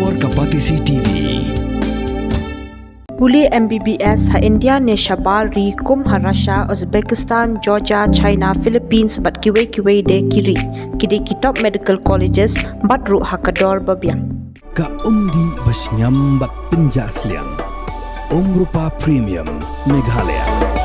और कपातीसी TV Pulit MBBS ha India ne Shabari kum ha Russia Uzbekistan Georgia China Philippines but kiwe de kiri kide ki top medical colleges but ru ha kador babyang ka umdi basnyam bat penjasliang Rupa Premium Meghalaya.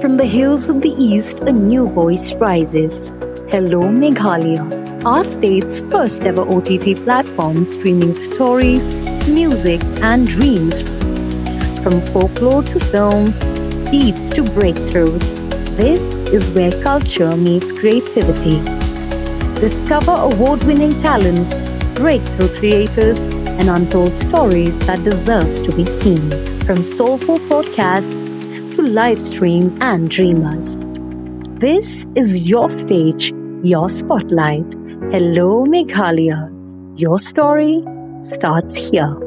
From the hills of the east, a new voice rises. Hello, Meghalaya, our state's first ever OTT platform streaming stories, music, and dreams. From folklore to films, beats to breakthroughs, this is where culture meets creativity. Discover award-winning talents, breakthrough creators, and untold stories that deserves to be seen. From soulful podcasts to live streams and dreamers. This is your stage, your spotlight. Hello, Meghalaya. Your story starts here.